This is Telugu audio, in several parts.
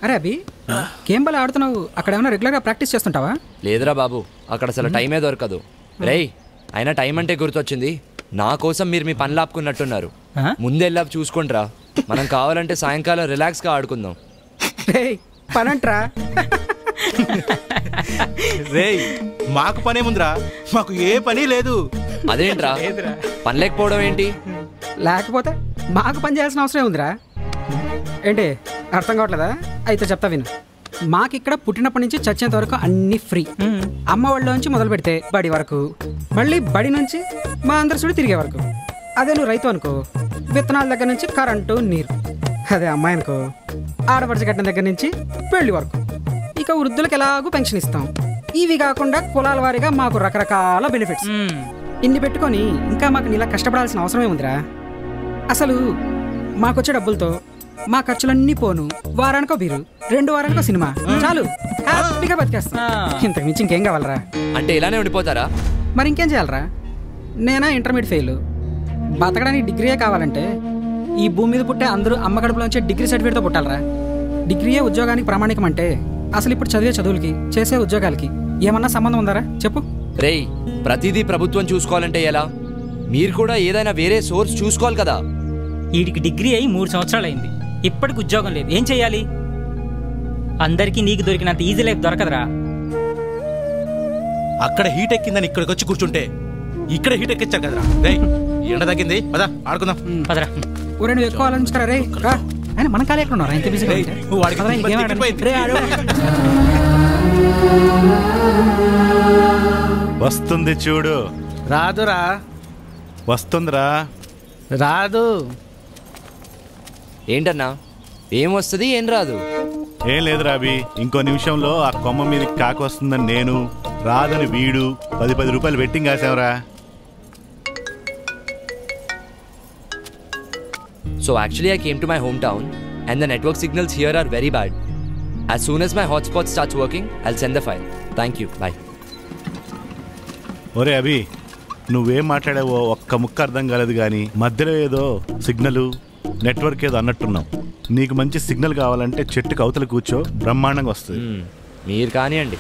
అరే అభి, గేమ్ బాల్ ఆడుతున్నావు, అక్కడ ఏమైనా రెగ్యులర్గా ప్రాక్టీస్ చేస్తుంటావా? లేదురా బాబు, అక్కడ అసలు టైమే దొరకదు. రేయ్, అయినా టైం అంటే గుర్తొచ్చింది, నా కోసం మీరు మీ పని లాపుకున్నట్టున్నారు. ముందెళ్ళా చూసుకోండిరా, మనం కావాలంటే సాయంకాలం రిలాక్స్గా ఆడుకుందాం. రేయ్ పనంట్రా. రేయ్ మాకు పనే ముందురా, మాకు ఏ పని లేదు. అదేంట్రా పని లేకపోవడం ఏంటి? లేకపోతే మాకు పని చేయాల్సిన అవసరం ఉందిరా. ఏంటి అర్థం కావట్లేదా? అయితే చెప్తా విను. మాకిక్కడ పుట్టినప్పటి నుంచి చచ్చేంత వరకు అన్ని ఫ్రీ. అమ్మ వాళ్ళలోంచి మొదలు పెడితే బడి వరకు, మళ్ళీ బడి నుంచి మా అందరి సుడి తిరిగే వరకు. అదే నువ్వు రైతు అనుకో, విత్తనాల దగ్గర నుంచి కరెంటు నీరు. అదే అమ్మాయి అనుకో, ఆడపడిచి కట్టిన దగ్గర నుంచి పెళ్లి వరకు. ఇక వృద్ధులకు ఎలాగూ పెన్షన్ ఇస్తాం. ఇవి కాకుండా కులాల వారీగా మాకు రకరకాల బెనిఫిట్స్. ఇన్ని పెట్టుకొని ఇంకా మాకు నీలా కష్టపడాల్సిన అవసరమే ఉందిరా. అసలు మాకొచ్చే డబ్బులతో మా ఖర్చులన్నీ పోను. వారానికో బీరు, 2 వారానికో సినిమా, చాలు హ్యాపీగా బతికేస్తాం. ఇంతకు మించి ఇంకేం కావాలరా? అంటే ఇలానే ఉండిపోతారా? మరి ఇంకేం చేయాలరా? నేనా ఇంటర్మీడియట్ ఫెయిల్. బతకడానికి డిగ్రీయే కావాలంటే ఈ భూమి మీద పుట్టే అందరూ అమ్మ కడుపులోంచే డిగ్రీ సర్టిఫికేట్తో పుట్టాలరా. డిగ్రీయే ఉద్యోగానికి ప్రామాణికం అంటే అసలు ఇప్పుడు చదివే చదువులకి, చేసే ఉద్యోగాలకి ఏమన్నా సంబంధం ఉందారా చెప్పు? రేయ్, ప్రతిదీ ప్రభుత్వం చూసుకోవాలంటే ఎలా? మీరు కూడా ఏదైనా వేరే సోర్స్ చూసుకోవాలి కదా. వీడికి డిగ్రీ అయి 3 సంవత్సరాలు అయింది, ఇప్పటికి ఉద్యోగం లేదు. ఏం చెయ్యాలి? అందరికీ నీకు దొరికినంత ఈజీ లైఫ్ దొరకదురా. అక్కడ హీట్ ఎక్కిందని ఇక్కడికి వచ్చి కూర్చుంటే ఇక్కడ హీట్ ఎక్కించారు కదరా. రేయ్ ఎండ తగ్గింది, పదా ఆడుకుందాం. పదరా. ఊరే నువ్వు ఎక్కువ ఆలోచించుకరా. రే రా, ఆయన మన కాలే ఎక్కడ ఉన్నారా? ఇంత బిజీగా వస్తుంది చూడు. రాదురా. వస్తుందిరా. రాదు. ఏంటన్నా, ఏం వస్తుంది ఏం రాదు? ఏం లేదు రాబి, ఇంకో నిమిషంలో ఆ కొమ్మ మీదకి కాకి వస్తుందని నేను, రాదని వీడు 10 రూపాయలు betting కాసావురా. So actually I came to my hometown and the network signals here are very bad. As soon as my hotspot starts working, I'll send the file. Thank you. Bye. ఒరే అభి, నువ్వేం మాట్లాడావో ఒక్క ముక్క అర్థం కాలేదు, కానీ మధ్యలో ఏదో సిగ్నల్ నెట్వర్క్ ఏదో అన్నట్టున్నావు. నీకు మంచి సిగ్నల్ కావాలంటే చెట్టుకు అవతల కూర్చో, బ్రహ్మాండంగా వస్తుంది. మీరు కానివ్వండి.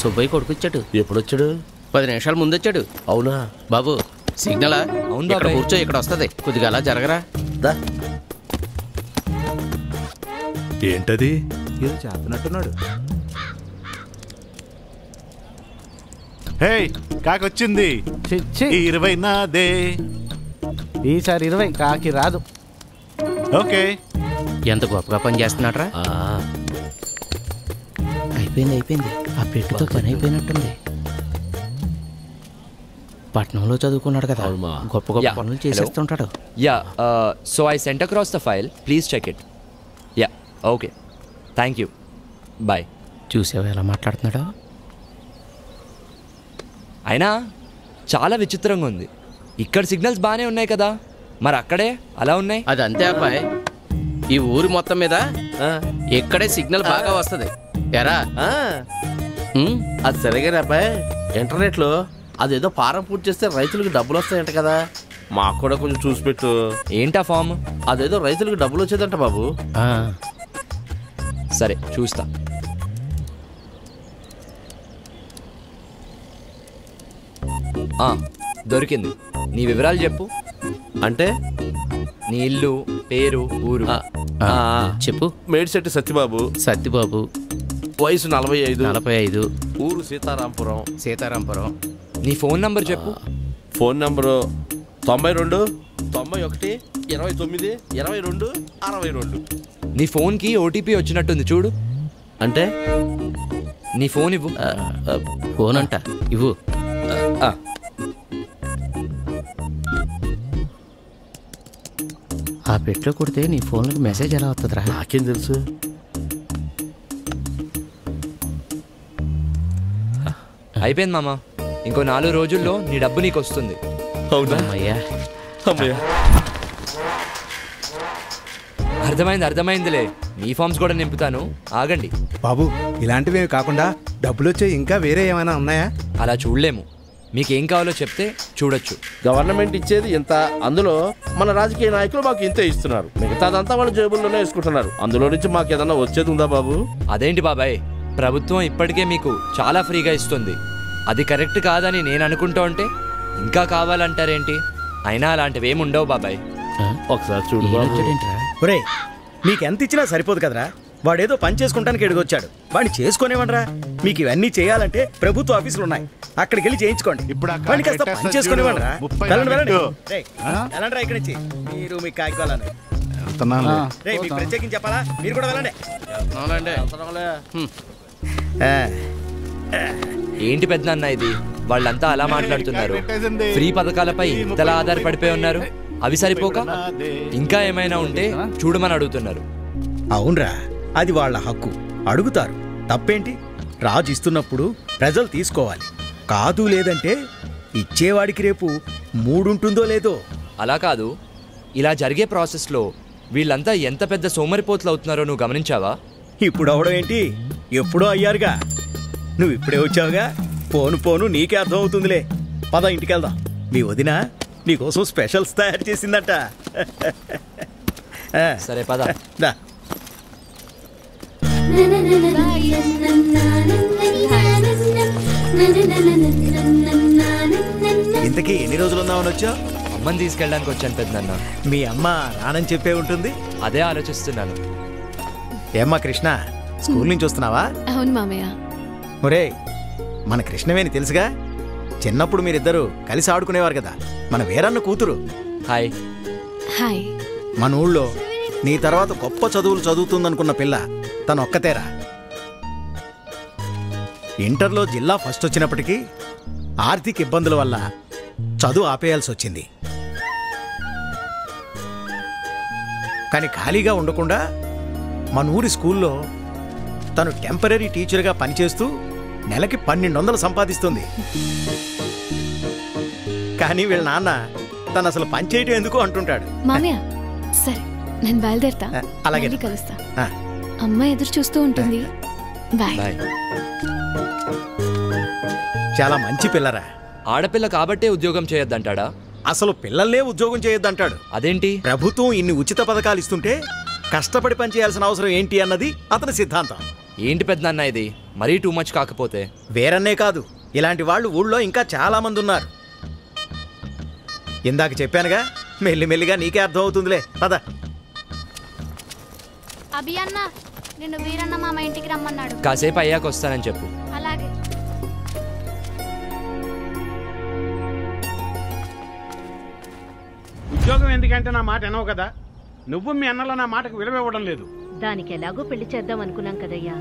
సుబ్బయ్య కొడుకు వచ్చాడు. ఎప్పుడు వచ్చాడు? 10 నిమిషాల ముందు వచ్చాడు. అవునా బాబు? సిగ్నలా? అవును, ఇక్కడ కూర్చో, ఇక్కడ వస్తుంది. కొద్దిగా అలా జరగరా. ఏంటది? ఏదో చేస్తున్నట్టున్నాడు. హే, కాకొచ్చింది. 20 నాదే. ఈసారి 20 కాకి రాదు. ఓకే. ఎంత గొప్పగా పని చేస్తున్నాడ్రా. అయిపోయింది. ఆ పెట్టుతో పని అయిపోయినట్టుంది. పట్నంలో చదువుకున్నాడు కదా, గొప్ప పనులు చేసేస్తుంటాడు. So I sent across the file. Please check it. Yeah, okay. Thank you. Bye. చూసావా ఎలా మాట్లాడుతున్నాడో? అయినా చాలా విచిత్రంగా ఉంది. ఇక్కడ సిగ్నల్స్ బాగానే ఉన్నాయి కదా, మరి అక్కడే అలా ఉన్నాయి. అది అంతే అబ్బాయి, ఈ ఊరి మొత్తం మీద ఇక్కడే సిగ్నల్ బాగా వస్తుంది. ఎరా అది సరిగా అబ్బాయి, ఇంటర్నెట్లో అదేదో ఫారం పూర్తి చేస్తే రైతులకు డబ్బులు వస్తాయంట కదా, మాకు కూడా కొంచెం చూసి పెట్టు. ఏంటా ఫామ్? అదేదో రైతులకు డబ్బులు వచ్చేదంట బాబు. సరే చూస్తా. దొరికింది. నీ వివరాలు చెప్పు. అంటే నీ ఇల్లు, పేరు, ఊరు చెప్పు. మేడిశెట్టి సత్యబాబు, వయసు 45, ఊరు సీతారాంపురం. నీ ఫోన్ నంబర్ చెప్పు. Phone number 92 91 29 22 62. నీ ఫోన్కి ఓటీపీ వచ్చినట్టుంది చూడు. అంటే నీ ఫోన్ ఇవ్వు. ఫోన్ అంట ఇవ్వు. ఆ పెట్లో కొడితే నీ ఫోన్లోకి మెసేజ్ ఎలా వస్తుందిరా? నాకేం తెలుసు. అయిపోయింది మామ, ఇంకో 4 రోజుల్లో నీ డబ్బు నీకు వస్తుంది. అమ్మయ్యా. అర్థమైందిలే. మీ ఫామ్స్ కూడా నింపుతాను, ఆగండి. బాబు, ఇలాంటివి కాకుండా డబ్బులు వచ్చే ఇంకా వేరే ఏమైనా ఉన్నాయా? అలా చూడలేము. మీకేం కావాలో చెప్తే చూడొచ్చు. గవర్నమెంట్ ఇచ్చేది ఇంత, అందులో మన రాజకీయ నాయకులు మాకు ఇంతే ఇస్తున్నారు. మిగతాదంతా వాళ్ళ జేబుల్లోనే వేసుకుంటున్నారు. అందులో నుంచి మాకు ఏదన్నా వచ్చేది ఉందా బాబు? అదేంటి బాబాయ్, ప్రభుత్వం ఇప్పటికే మీకు చాలా ఫ్రీగా ఇస్తుంది. అది కరెక్ట్ కాదని నేను అనుకుంటూ ఉంటే ఇంకా కావాలంటారేంటి? అయినా అలాంటివి ఏమి ఉండవు బాబాయ్. ఒకసారి చూడు బాబు. ఒరే, నీకెంత ఇచ్చినా సరిపోదు కదరా. వాడేదో పని చేసుకుంటానికి ఎడుగొచ్చాడు, వాడిని చేసుకునేవనరా. మీకు ఇవన్నీ చేయాలంటే ప్రభుత్వ ఆఫీసులు ఉన్నాయి, అక్కడికి వెళ్ళి చేయించుకోండి. వాడిని కాస్త పని చేసుకునేవనరా. వెళ్ళండి ఇక్కడి నుంచి, మీరు మీ కాగితాలను. మీకు ప్రత్యేకించి చెప్పాలా? మీరు కూడా వెళ్ళండి. ఏంటి పెద్దనాన్న ఇది? వాళ్ళంతా అలా మాట్లాడుతున్నారు. ఫ్రీ పథకాలపై ఇంతలా ఆధారపడిపోయి ఉన్నారు. అవి సరిపోక ఇంకా ఏమైనా ఉంటే చూడమని అడుగుతున్నారు. అవునరా, అది వాళ్ళ హక్కు, అడుగుతారు. తప్పేంటి? రాజు ఇస్తున్నప్పుడు ప్రజలు తీసుకోవాలి. కాదు లేదంటే ఇచ్చేవాడికి రేపు మూడుంటుందో లేదో. అలా కాదు, ఇలా జరిగే ప్రాసెస్లో వీళ్ళంతా ఎంత పెద్ద సోమరిపోతులు అవుతున్నారో నువ్వు గమనించావా? ఇప్పుడు అవడం ఏంటి, ఎప్పుడో అయ్యారుగా. నువ్వు ఇప్పుడే వచ్చావుగా, పోను పోను నీకే అర్థం అవుతుందిలే. పద ఇంటికి వెళ్దాం. మీ వదిన నీకోసం స్పెషల్స్ తయారు చేసిందట. సరే పద. ఇంతకీ ఎన్ని రోజులు ఉందామని వచ్చావు? అమ్మని తీసుకెళ్ళడానికి వచ్చాను పెద్దనాన్న. మీ అమ్మ రానని చెప్పే ఉంటుంది. అదే ఆలోచిస్తున్నాను. ఏమ్మా కృష్ణ, స్కూల్ నుంచి వస్తున్నావా? అవును మామయ్య. ఒరే, మన కృష్ణవేణి తెలుసుగా, చిన్నప్పుడు మీరిద్దరూ కలిసి ఆడుకునేవారు కదా. మన వీరన్న కూతురు. హాయ్. హాయ్. మన ఊళ్ళో నీ తర్వాత గొప్ప చదువులు చదువుతుందనుకున్న పిల్ల తను ఒక్కతేరా. ఇంటర్లో జిల్లా ఫస్ట్ వచ్చినప్పటికీ ఆర్థిక ఇబ్బందుల వల్ల చదువు ఆపేయాల్సి వచ్చింది. కానీ ఖాళీగా ఉండకుండా మన ఊరి స్కూల్లో తను టెంపరీ టీచర్గా పనిచేస్తూ నెలకి 1200 సంపాదిస్తుంది. కానీ వీళ్ళ నాన్న తను అసలు పనిచేయటం ఎందుకు అంటుంటాడు. మామయ్య సరే, నేను బయలుదేరుతా. అలాగే కలుస్తా. అమ్మ ఎదురు చూస్తూ ఉంటుంది. బాయ్. చాలా మంచి పిల్లరా. ఆడపిల్ల కాబట్టే ఉద్యోగం చేయొద్దంటాడా? అసలు పిల్లల్నే ఉద్యోగం చేయొద్దంటాడు. అదేంటి? ప్రభుత్వం ఇన్ని ఉచిత పథకాలు ఇస్తుంటే కష్టపడి పని చేయాల్సిన అవసరం ఏంటి అన్నది అతని సిద్ధాంతం. ఏంటి పెద్దనాన్న ఇది మరీ టూ మచ్ కాకపోతే? వేరన్నే కాదు, ఇలాంటి వాళ్ళు ఊళ్ళో ఇంకా చాలా మంది ఉన్నారు. ఇందాక చెప్పానుగా, మెల్లిమెల్లిగా నీకే అర్థం అవుతుందిలే. పద. అభి అన్న, నిన్ను వీరన్న మామ ఇంటికి రమ్మన్నాడు. కాసేపు అయ్యాక వస్తానని చెప్పు. అలాగే. ఉద్యోగం ఎందుకంటే నా మాట వినవు కదా. నువ్వు మీ అన్నలో నా మాటకు విలువివ్వడం లేదు. దానికి ఎలాగో పెళ్లి చేద్దాం అనుకున్నాం కదయ్యా.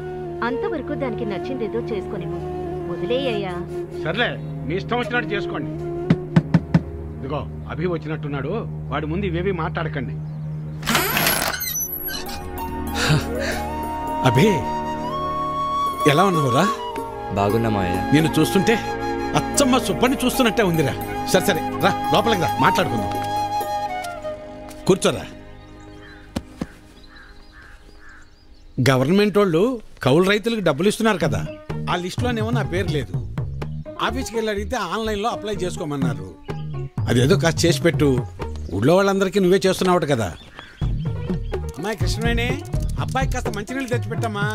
అంతవరకు దానికి నచ్చిందేదో చేసుకునివ్వు. వదిలేయ్యా. సర్లే, మీ ఇష్టం వచ్చినట్టు చేసుకోండి. ఇదిగో అభి వచ్చినట్టున్నాడు, వాడి ముందు ఇవేవి మాట్లాడకండి. అభి, ఎలా ఉన్నావురా? బాగున్నా మావయ్య. నేను చూస్తుంటే అచ్చమ్మ సుబ్బని చూస్తున్నట్టే ఉందిరా. సరే సరే రా, లోపలికి రా, మాట్లాడుకుందాం. కూర్చోరా. గవర్నమెంట్ వాళ్ళు కౌలు రైతులకు డబ్బులు ఇస్తున్నారు కదా, ఆ లిస్టులోనేమో నా పేరు లేదు. ఆఫీస్కి వెళ్ళి అడిగితే ఆన్లైన్లో అప్లై చేసుకోమన్నారు. అదేదో కాస్త చేసి పెట్టు. ఊళ్ళో వాళ్ళందరికీ నువ్వే చేస్తున్నావు కదా. అమ్మాయి కృష్ణవేణి, అబ్బాయికి కాస్త మంచినీళ్ళు తెచ్చిపెట్టమ్మా.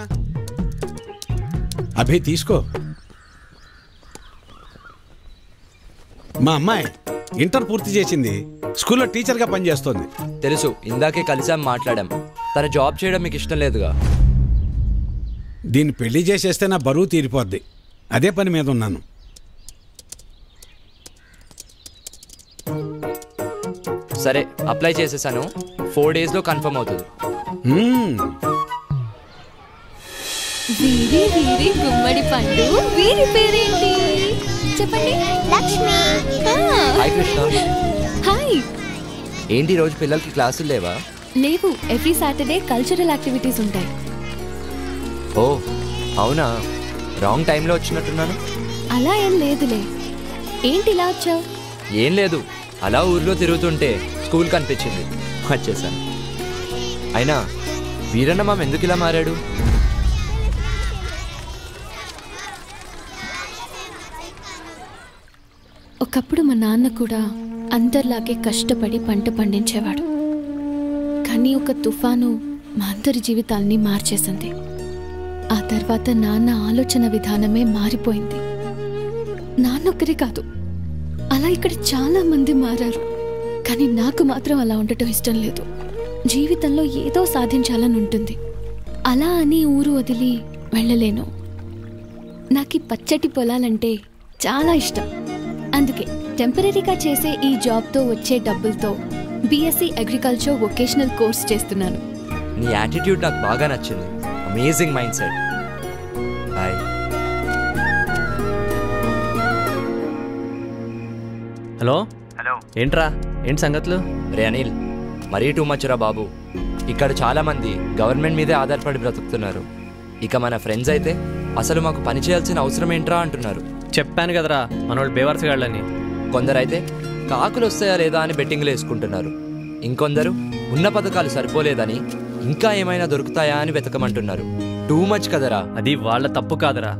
అభి తీసుకో. మా అమ్మాయి ఇంటర్ పూర్తి చేసింది, స్కూల్లో టీచర్గా పనిచేస్తోంది. తెలుసు, ఇందాకే కలిసాం, మాట్లాడాం. తన జాబ్ చేయడం మీకు ఇష్టం లేదుగా. దీన్ని పెళ్లి చేసేస్తే నా బరువు తీరిపోద్ది, అదే పని మీద ఉన్నాను. సరే, అప్లై చేసేసాను. 4 daysలో కన్ఫర్మ్ అవుతుంది. వీరి వీరి గుమ్మడి పండు, వీరి పేరేంటి చెప్పండి? లక్ష్మి. హాయ్ కృష్ణ. హాయ్. ఏంటి రోజు పిల్లలకి క్లాసులు లేవా? లేవు, ఎవ్రీ సాటర్డే కల్చరల్ యాక్టివిటీస్ ఉంటాయి. ఓ అవునా, రాంగ్ టైంలో వచ్చినట్టున్నాను. అలా ఏం లేదులే. ఏంటి ఇలా వచ్చావు? ఏం లేదు, అలా ఊర్లో తిరుగుతుంటే స్కూల్ కనిపించింది, వచ్చేసాను. అయినా వీరన్న మామ ఎందుకు ఇలా మారాడు? ఒకప్పుడు మా నాన్న కూడా అందరిలాగే కష్టపడి పంట పండించేవాడు. కానీ ఒక తుఫాను మా అందరి జీవితాల్ని మార్చేసింది. ఆ తర్వాత నాన్న ఆలోచన విధానమే మారిపోయింది. నాన్నొక్కరే కాదు, అలా ఇక్కడ చాలా మంది మారారు. కానీ నాకు మాత్రం అలా ఉండటం ఇష్టం లేదు. జీవితంలో ఏదో సాధించాలని ఉంటుంది. అలా అని ఊరు వదిలి వెళ్ళలేను. నాకు పచ్చటి పొలాలంటే చాలా ఇష్టం. అందుకే టెంపరీగా చేసే ఈ జాబ్తో వచ్చే డబ్బులతో బీఎస్సీ అగ్రికల్చర్ వొకేషనల్ కోర్స్ చేస్తున్నాను. నీ యాటిట్యూడ్ నాకు బాగా నచ్చింది. Amazing mind set. Boy. Hello ఏంట్రా, ఏంటి సంగతులు? రే అనిల్, మరీ టూ మచ్ రా బాబు. ఇక్కడ చాలా మంది గవర్నమెంట్ మీదే ఆధారపడి బ్రతుకుతున్నారు. ఇక మన ఫ్రెండ్స్ అయితే అసలు మాకు పని చేయాల్సిన అవసరం ఏంట్రా అంటున్నారు. చెప్పాను కదరా మనోళ్ళు బేవర్సగాళ్ళని. కొందరైతే కాకులు వస్తాయా లేదా అని బెట్టింగ్లు వేసుకుంటున్నారు. ఇంకొందరు ఉన్న పథకాలు సరిపోలేదని ఇంకా ఏమైనా దొరుకుతాయా అని వెతకమంటున్నారు. టూ మచ్ కదరా. అది వాళ్ళ తప్పు కాదరా,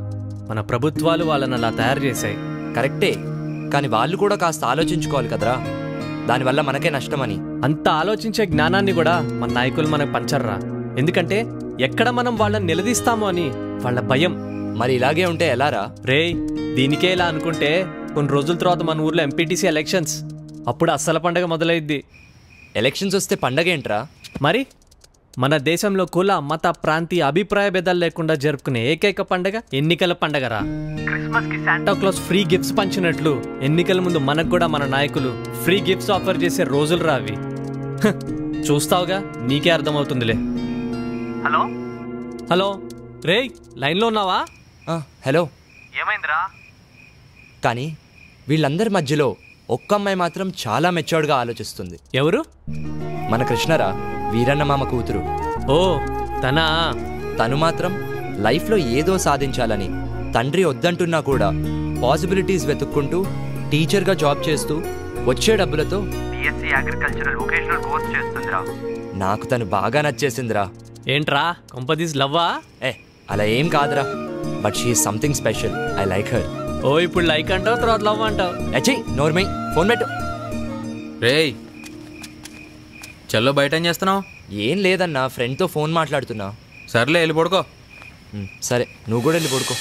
మన ప్రభుత్వాలు వాళ్ళని అలా తయారు చేశాయి. కరెక్టే, కానీ వాళ్ళు కూడా కాస్త ఆలోచించుకోవాలి కదరా. దానివల్ల మనకే నష్టమని. అంత ఆలోచించే జ్ఞానాన్ని కూడా మన నాయకులు మనకు పంచర్రా. ఎందుకంటే ఎక్కడ మనం వాళ్ళని నిలదీస్తామో అని వాళ్ళ భయం. మరి ఇలాగే ఉంటే ఎలారా? రే, దీనికే ఇలా అనుకుంటే కొన్ని రోజుల తర్వాత మన ఊర్లో ఎంపీటీసీ ఎలక్షన్స్, అప్పుడు అస్సల పండగ మొదలైద్ది. ఎలక్షన్స్ వస్తే పండగ ఏంట్రా? మరి మన దేశంలో కుల మత ప్రాంతీయ అభిప్రాయ భేదాలు లేకుండా జరుపుకునే ఏకైక పండగ ఎన్నికల పండగరా. క్రిస్మస్ కి శాంటా క్లాస్ ఫ్రీ గిఫ్ట్స్ పంచినట్లు ఎన్నికల ముందు మనకు కూడా మన నాయకులు ఫ్రీ గిఫ్ట్స్ ఆఫర్ చేసే రోజులు రావి. చూస్తావుగా, నీకే అర్థమవుతుందిలే. హలో హలో, రే లైన్లో ఉన్నావా? హలో, ఏమైందిరా? కానీ వీళ్ళందరి మధ్యలో ఒక్క అమ్మాయి మాత్రం చాలా మెచ్యూర్డ్గా ఆలోచిస్తుంది. ఎవరు? మన కృష్ణరా, వీరన్న మామ కూతురు. ఓ తనా? తను మాత్రం లైఫ్లో ఏదో సాధించాలని తండ్రి వద్దంటున్నా కూడా పాసిబిలిటీస్ వెతుక్కుంటూ టీచర్గా జాబ్ చేస్తూ వచ్చే డబ్బులతో బీఎస్సీ అగ్రికల్చరల్ వొకేషనల్ కోర్స్ చేస్తుందిరా. నాకు తను బాగా నచ్చేసిందిరా. ఏంట్రా కంపదీస్ లవ్వా? అలా ఏం కాదురా, but she is something special. I like her. ఓ ఇప్పుడు లైక్ అంటావు, తర్వాత లవ్ అంటావు. అచ్చయ్ నోర్మై, ఫోన్ పెట్టు. రేయ్ చల్లో, బయట ఏం చేస్తున్నావు? ఏం లేదన్నా, ఫ్రెండ్తో ఫోన్ మాట్లాడుతున్నా. సర్లే, వెళ్ళి పడుకో. సరే, నువ్వు కూడా వెళ్ళి పడుకో.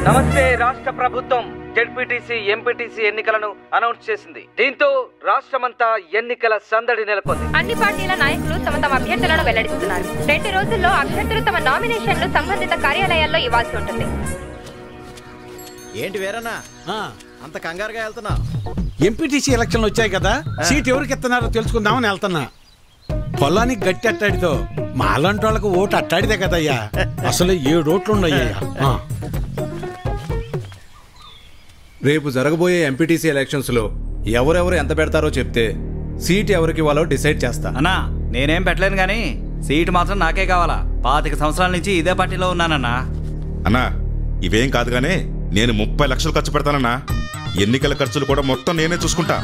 నమస్తే. రాష్ట్ర ప్రభుత్వం జెడ్పీటీసీ ఎంపీటీసీ ఎన్నికలను అనౌన్స్ చేసింది. దీంతో రాష్ట్రమంతా ఎన్నికల సందడి నెలకొంది. అన్ని పార్టీల నాయకులు తమ తమ అభ్యర్థులను వెల్లడిస్తున్నారు. 2 రోజుల్లో అభ్యర్థులు తమ నామినేషన్లు సంబంధిత కార్యాలయాల్లో ఇవ్వాల్సి ఉంటుంది. ఏంటి వేరన్నా అంత కంగారుగా వెళ్తున్నా? ఎంపీటీసీ ఎలక్షన్లు వచ్చాయి కదా, సీట్ ఎవరికి ఇస్తున్నారో తెలుసుకుందామని వెళ్తున్నా. పొలానికి గట్టి అట్టాడితో మాలాంటి వాళ్ళకు ఓటు అట్టాడితే కదయ్యా. అసలు 7 ఓట్లు ఉన్నాయ్యా. రేపు జరగబోయే ఎంపీటీసీ ఎలక్షన్స్ లో ఎవరెవరు ఎంత పెడతారో చెప్తే సీట్ ఎవరికి ఇవ్వాలో డిసైడ్ చేస్తా. అన్నా నేనేం పెట్టలేను కానీ సీట్ మాత్రం నాకే కావాలా. 25 సంవత్సరాల నుంచి ఇదే పార్టీలో ఉన్నానన్నా. అన్నా ఇవేం కాదు గానీ నేను 30 లక్షలు ఖర్చు పెడతానన్నా. ఎన్నికల ఖర్చులు కూడా మొత్తం నేనే చూసుకుంటా.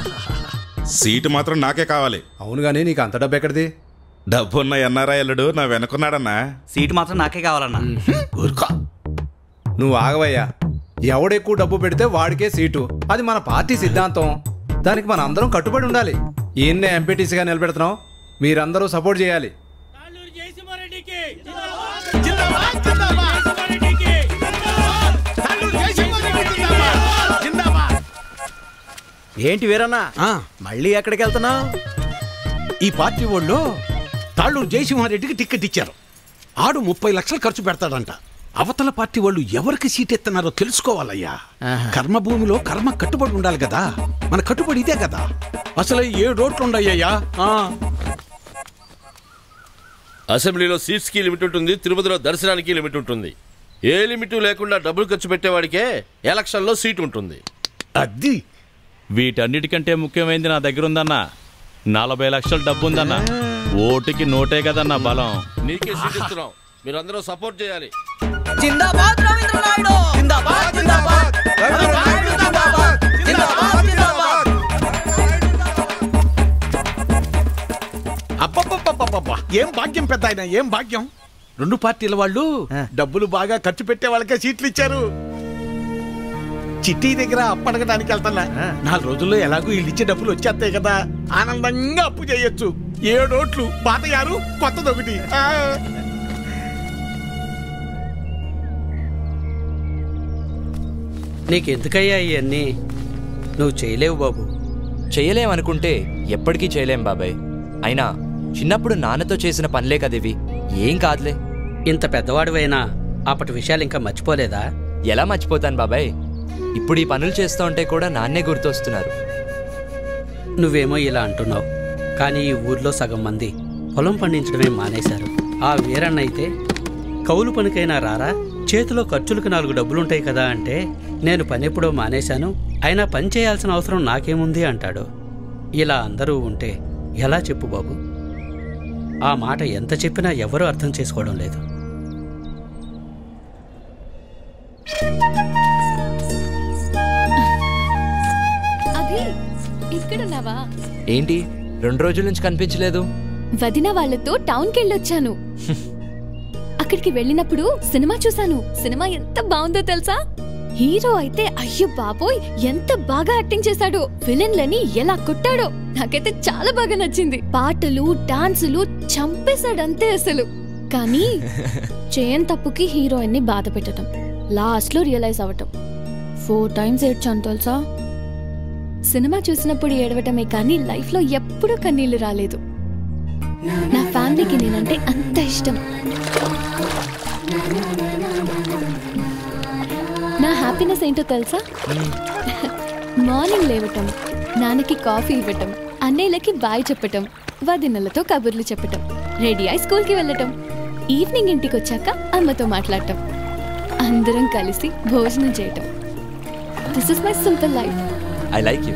సీటు మాత్రం నాకే కావాలి. అవును గానీ నీకు అంత డబ్బు ఎక్కడిది? డబ్బున్న ఎన్ఆర్ఐ అల్లుడు నా వెనుకున్నాడన్నా. సీటు మాత్రం నాకే కావాలన్నా. నువ్వు ఆగవయ్యా. ఎవడెక్కువ డబ్బు పెడితే వాడికే సీటు. అది మన పార్టీ సిద్ధాంతం. దానికి మన అందరం కట్టుబడి ఉండాలి. ఈయన్నే ఎంపీటీసీగా నిలబెడుతున్నాం, మీరందరూ సపోర్ట్ చేయాలి. ఏంటి వీరన్నా, మళ్ళీ ఎక్కడికి వెళ్తున్నావు? ఈ పార్టీ వాళ్ళు తాళ్ళూరు జయసింహారెడ్డికి టికెట్ ఇచ్చారు. ఆడు 30 లక్షలు ఖర్చు పెడతాడంట. అవతల పార్టీ వాళ్ళు ఎవరికి సీట్ ఎత్తున్నారో తెలుసుకోవాలయ్యా. కర్మభూమిలో కర్మ కట్టుబడి ఉండాలి కదా. మన కట్టుబడి ఇదే కదా. అసలు 7 ఓట్లు ఉండయ్యా. అసెంబ్లీలో సీట్స్ కి లిమిట్ ఉంటుంది, తిరుపతిలో దర్శనానికి లిమిట్ ఉంటుంది. ఏ లిమిట్ లేకుండా డబ్బులు ఖర్చు పెట్టేవాడికే ఎలక్షన్ లో సీట్ ఉంటుంది. అది వీటన్నిటికంటే ముఖ్యమైనది నా దగ్గర ఉందన్నా. 40 లక్షల డబ్బు ఉందన్నా. ఓటుకి నోటే కదన్నా బలం. నీకే సీట్ ఇస్తున్నాం, మీరందరూ సపోర్ట్ చేయాలి. జిందాబాద్ రవీంద్ర నాయుడు, జిందాబాద్ జిందాబాద్ రవీంద్ర నాయుడు, జిందాబాద్ జిందాబాద్ జిందాబాద్. అబ్బబ్బబ్బబ్బబ్బా, ఏం భాగ్యం పెద్ద ఆయన, ఏం భాగ్యం. రెండు పార్టీల వాళ్ళు డబ్బులు బాగా ఖర్చు పెట్టే వాళ్ళకే సీట్లు ఇచ్చారు. చిట్టి దగ్గర అప్పు అడగడానికి వెళ్తున్నా. 4 రోజుల్లో ఎలాగో వీళ్ళు ఇచ్చే డబ్బులు వచ్చేస్తాయి కదా, ఆనందంగా అప్పు చేయొచ్చు. 7 ఓట్లు, పాత 6, కొత్తదొకటి. నీకెందుకయ్యా ఇవన్నీ? నువ్వు చేయలేవు బాబు. చేయలేమనుకుంటే ఎప్పటికీ చేయలేం బాబాయ్. అయినా చిన్నప్పుడు నాన్నతో చేసిన పనులే కదివి, ఏం కాదులే. ఇంత పెద్దవాడివైనా అప్పటి విషయాలు ఇంకా మర్చిపోలేదా? ఎలా మర్చిపోతాను బాబాయ్, ఇప్పుడు ఈ పనులు చేస్తూ ఉంటే కూడా నాన్నే గుర్తొస్తున్నారు. నువ్వేమో ఇలా అంటున్నావు, కానీ ఈ ఊర్లో సగం మంది పొలం పండించడమే మానేశారు. ఆ వీరన్న అయితే కౌలు పనికైనా రారా, చేతిలో ఖర్చులకు 4 డబ్బులుంటాయి కదా అంటే, నేను పని ఎప్పుడో మానేశాను, అయినా పని చేయాల్సిన అవసరం నాకేముంది అంటాడు. ఇలా అందరూ ఉంటే ఎలా చెప్పు బాబు? ఆ మాట ఎంత చెప్పినా ఎవరూ అర్థం చేసుకోవడం లేదు. ఇక్కడున్నావా? ఏంటి 2 రోజుల నుంచి కనిపించలేదు? వదిన వాళ్ళతో టౌన్కి వెళ్ళొచ్చాను. అక్కడికి వెళ్ళినప్పుడు సినిమా చూశాను. సినిమా ఎంత బాగుందో తెలుసా? హీరో అయితే అయ్యో బాబోయ్ ఎంత బాగా యాక్టింగ్ చేశాడో, విలన్లని ఎలా కొట్టాడో నాకైతే చాలా బాగా నచ్చింది. పాటలు డాన్సులు చంపేశాడంతే అసలు. కానీ చేయని తప్పుకి హీరోయిన్ ని బాధ పెట్టడం, లాస్ట్ లో రియలైజ్ అవ్వటం. 4 times ఏడ్చాను తెలుసా? సినిమా చూసినప్పుడు ఏడవటమే కానీ లైఫ్ లో ఎప్పుడూ కన్నీళ్లు రాలేదు. నా ఫ్యామిలీకి నేనంటే అంత ఇష్టం. నా హ్యాపీనెస్ ఏంటో తెలుసా? మార్నింగ్ లేవటం, నాన్నకి కాఫీ ఇవ్వటం, అన్నయ్యలకి బాయ్ చెప్పటం, వదినలతో కబుర్లు చెప్పటం, రెడీ అయి స్కూల్కి వెళ్ళటం, ఈవినింగ్ ఇంటికి వచ్చాక అమ్మతో మాట్లాడటం, అందరం కలిసి భోజనం చేయటం. This is my simple life. I like you.